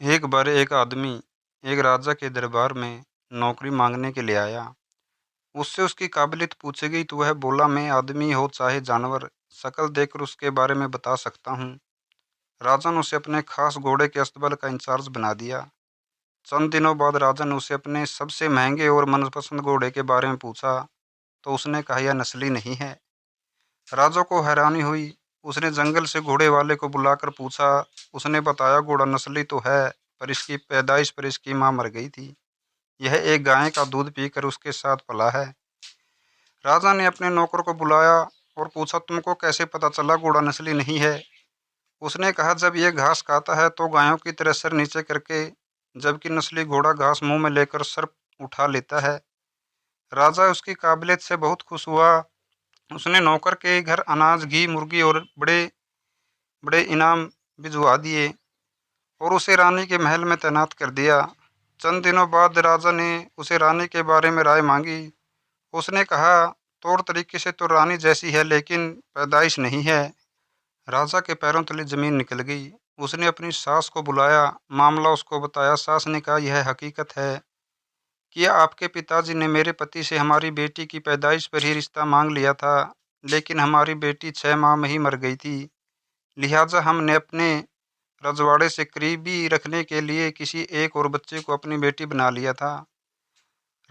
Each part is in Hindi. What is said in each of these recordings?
एक बार एक आदमी एक राजा के दरबार में नौकरी मांगने के लिए आया। उससे उसकी काबिलियत पूछी गई तो वह बोला, मैं आदमी हो चाहे जानवर, शक्ल देखकर उसके बारे में बता सकता हूँ। राजा ने उसे अपने खास घोड़े के अस्तबल का इंचार्ज बना दिया। चंद दिनों बाद राजा ने उसे अपने सबसे महंगे और मनपसंद घोड़े के बारे में पूछा तो उसने कहा, यह नस्ली नहीं है। राजा को हैरानी हुई। उसने जंगल से घोड़े वाले को बुलाकर पूछा। उसने बताया, घोड़ा नस्ली तो है, पर इसकी पैदाइश पर इसकी माँ मर गई थी। यह एक गाय का दूध पीकर उसके साथ पला है। राजा ने अपने नौकर को बुलाया और पूछा, तुमको कैसे पता चला घोड़ा नस्ली नहीं है? उसने कहा, जब यह घास खाता है तो गायों की तरह सर नीचे करके, जबकि नस्ली घोड़ा घास मुंह में लेकर सर उठा लेता है। राजा उसकी काबिलियत से बहुत खुश हुआ। उसने नौकर के घर अनाज, घी, मुर्गी और बड़े बड़े इनाम भिजवा दिए और उसे रानी के महल में तैनात कर दिया। चंद दिनों बाद राजा ने उसे रानी के बारे में राय मांगी। उसने कहा, तौर तरीके से तो रानी जैसी है, लेकिन पैदाइश नहीं है। राजा के पैरों तले जमीन निकल गई। उसने अपनी सास को बुलाया, मामला उसको बताया। सास ने कहा, यह हकीकत है कि आपके पिताजी ने मेरे पति से हमारी बेटी की पैदाइश पर ही रिश्ता मांग लिया था, लेकिन हमारी बेटी 6 माह में ही मर गई थी। लिहाजा हमने अपने रजवाड़े से करीबी रखने के लिए किसी एक और बच्चे को अपनी बेटी बना लिया था।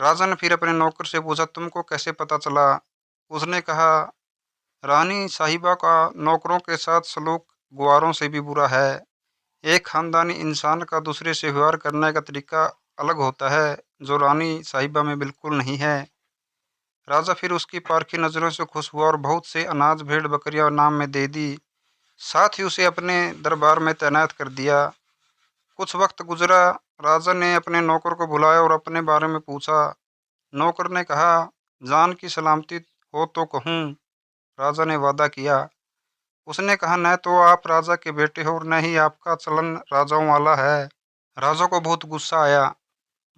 राजा ने फिर अपने नौकर से पूछा, तुमको कैसे पता चला? उसने कहा, रानी साहिबा का नौकरों के साथ सलूक गुआरों से भी बुरा है। एक खानदानी इंसान का दूसरे से व्यवहार करने का तरीका अलग होता है, जो रानी साहिबा में बिल्कुल नहीं है। राजा फिर उसकी पारखी नज़रों से खुश हुआ और बहुत से अनाज, भेड़ बकरियां नाम में दे दी। साथ ही उसे अपने दरबार में तैनात कर दिया। कुछ वक्त गुजरा। राजा ने अपने नौकर को बुलाया और अपने बारे में पूछा। नौकर ने कहा, जान की सलामती हो तो कहूँ। राजा ने वादा किया। उसने कहा, न तो आप राजा के बेटे हो और न ही आपका चलन राजाओं वाला है। राजा को बहुत गुस्सा आया,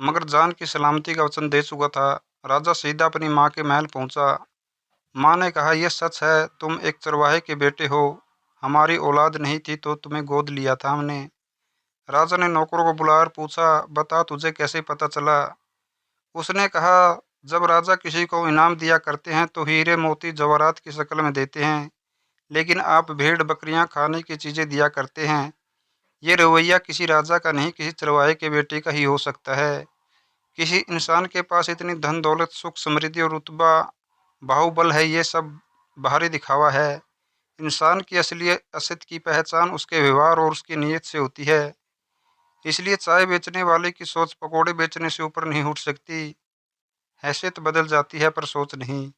मगर जान की सलामती का वचन दे चुका था। राजा सीधा अपनी माँ के महल पहुंचा। माँ ने कहा, यह सच है, तुम एक चरवाहे के बेटे हो। हमारी औलाद नहीं थी तो तुम्हें गोद लिया था हमने। राजा ने नौकरों को बुलाकर पूछा, बता तुझे कैसे पता चला? उसने कहा, जब राजा किसी को इनाम दिया करते हैं तो हीरे, मोती, जवाहरात की शक्ल में देते हैं, लेकिन आप भेड़ बकरियां, खाने की चीज़ें दिया करते हैं। ये रवैया किसी राजा का नहीं, किसी चरवाहे के बेटे का ही हो सकता है। किसी इंसान के पास इतनी धन दौलत, सुख समृद्धि और रुतबा, बाहुबल है, ये सब बाहरी दिखावा है। इंसान की असली असत की पहचान उसके व्यवहार और उसकी नीयत से होती है। इसलिए चाय बेचने वाले की सोच पकौड़े बेचने से ऊपर नहीं उठ सकती। हैसियत बदल जाती है पर सोच नहीं।